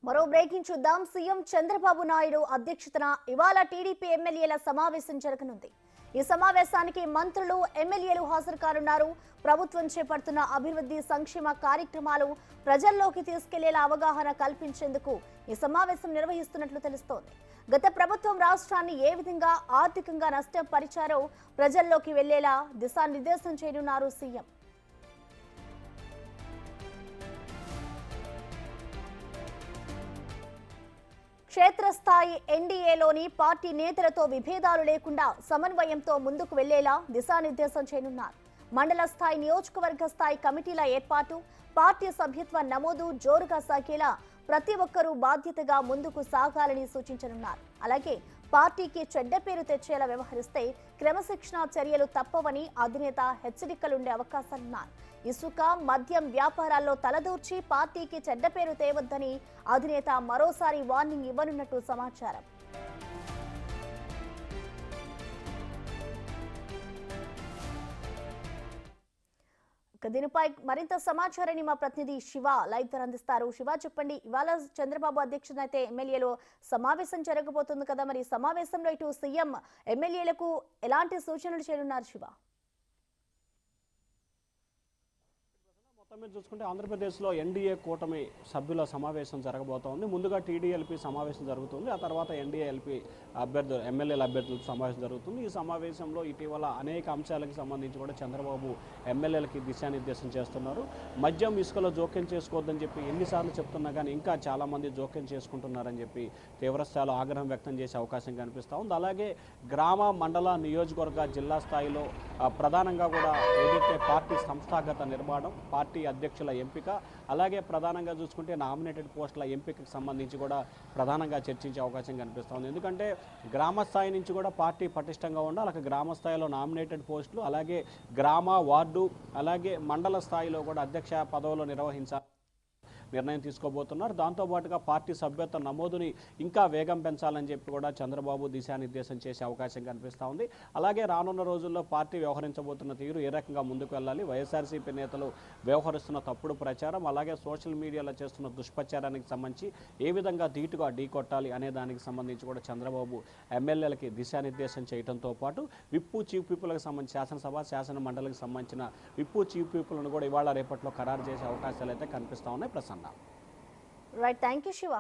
మరో బ్రేకింగ్ చూద్దాం. సీఎం చంద్రబాబు నాయుడు అధ్యక్షతన ఇవాళ టీడీపీ ఎమ్మెల్యేల సమావేశం జరగనుంది. ఈ సమావేశానికి మంత్రులు, ఎమ్మెల్యేలు హాజరు కానున్నారు. ప్రభుత్వం చేపడుతున్న అభివృద్ధి సంక్షేమ కార్యక్రమాలు ప్రజల్లోకి తీసుకెళ్లేలా అవగాహన కల్పించేందుకు ఈ సమావేశం నిర్వహిస్తున్నట్లు తెలుస్తోంది. గత ప్రభుత్వం రాష్ట్రాన్ని ఏ విధంగా ఆర్థికంగా నష్టపరిచారో ప్రజల్లోకి వెళ్లేలా దిశానిర్దేశం చేయనున్నారు సీఎం. క్షేత్రస్థాయి ఎన్డీఏలోని పార్టీ నేతలతో విభేదాలు లేకుండా సమన్వయంతో ముందుకు వెళ్లేలా దిశానిర్దేశం చేయనున్నారు. మండల స్థాయి, నియోజకవర్గ స్థాయి కమిటీల ఏర్పాటు, పార్టీ సభ్యత్వ నమోదు జోరుగా సాగేలా ప్రతి ఒక్కరూ బాధ్యతగా ముందుకు సాగాలని సూచించనున్నారు. అలాగే పార్టీకి చెడ్డ పేరు తెచ్చేలా వ్యవహరిస్తే క్రమశిక్షణా చర్యలు తప్పవని అధినేత హెచ్చరికలుండే అవకాశాలున్నారు. ఇసుక, మద్యం వ్యాపారాల్లో తలదూర్చి పార్టీకి చెడ్డ పేరు తేవద్దని అధినేత మరోసారి వార్నింగ్ ఇవ్వనున్నట్టు సమాచారం. దీనిపై మరింత సమాచారాన్ని మా ప్రతినిధి శివ లైవ్ ధర అందిస్తారు. శివ, చెప్పండి, ఇవాళ చంద్రబాబు అధ్యక్షతన అయితే ఎమ్మెల్యేలు సమావేశం జరగబోతుంది కదా, మరి సమావేశంలో ఇటు సీఎం ఎమ్మెల్యేలకు ఎలాంటి సూచనలు చేయనున్నారు శివ? మొత్తం మీద చూసుకుంటే ఆంధ్రప్రదేశ్లో ఎన్డీఏ కూటమి సభ్యుల సమావేశం జరగబోతోంది. ముందుగా టీడీఎల్పీ సమావేశం జరుగుతుంది. ఆ తర్వాత ఎన్డీఏఎల్పీ ఎమ్మెల్యేల అభ్యర్థులకు సమావేశం జరుగుతుంది. ఈ సమావేశంలో ఇటీవల అనేక అంశాలకు సంబంధించి కూడా చంద్రబాబు ఎమ్మెల్యేలకి దిశానిర్దేశం చేస్తున్నారు. మద్యం, ఇసుకలో జోక్యం చేసుకోవద్దని చెప్పి ఎన్నిసార్లు చెప్తున్నా కానీ ఇంకా చాలామంది జోక్యం చేసుకుంటున్నారని చెప్పి తీవ్రస్థాయిలో ఆగ్రహం వ్యక్తం చేసే అవకాశం కనిపిస్తూ ఉంది. అలాగే గ్రామ, మండల, నియోజకవర్గ, జిల్లా స్థాయిలో ప్రధానంగా కూడా ఏదైతే పార్టీ సంస్థాగత నిర్మాణం, పార్టీ అధ్యక్షుల ఎంపిక, అలాగే ప్రధానంగా చూసుకుంటే నామినేటెడ్ పోస్టుల ఎంపికకు సంబంధించి కూడా ప్రధానంగా చర్చించే అవకాశం కనిపిస్తుంది. ఎందుకంటే గ్రామ స్థాయి నుంచి కూడా పార్టీ పటిష్టంగా ఉండాలి. అలాగే గ్రామ స్థాయిలో నామినేటెడ్ పోస్టులు, అలాగే గ్రామ, వార్డు, అలాగే మండల స్థాయిలో కూడా అధ్యక్ష పదవులు నిర్వహించాలి నిర్ణయం తీసుకోబోతున్నారు. దాంతోపాటుగా పార్టీ సభ్యత్వ నమోదుని ఇంకా వేగం పెంచాలని చెప్పి కూడా చంద్రబాబు దిశానిర్దేశం చేసే అవకాశం కనిపిస్తూ ఉంది. అలాగే రానున్న రోజుల్లో పార్టీ వ్యవహరించబోతున్న తీరు ఏ రకంగా ముందుకు వెళ్ళాలి, వైఎస్ఆర్సీపీ నేతలు వ్యవహరిస్తున్న తప్పుడు ప్రచారం, అలాగే సోషల్ మీడియాలో చేస్తున్న దుష్ప్రచారానికి సంబంధించి ఏ విధంగా ధీటుగా ఢీకొట్టాలి అనే దానికి సంబంధించి కూడా చంద్రబాబు ఎమ్మెల్యేలకి దిశానిర్దేశం చేయడంతో పాటు విప్పు, చీఫ్ విప్పులకు సంబంధించి శాసనసభ, శాసన మండలికి సంబంధించిన విప్పు, చీఫ్ విప్పులను కూడా ఇవాళ రేపట్లో ఖరారు చేసే అవకాశాలు అయితే కనిపిస్తూ ఉన్నాయి. Prasanna. Right, thank you Shiva.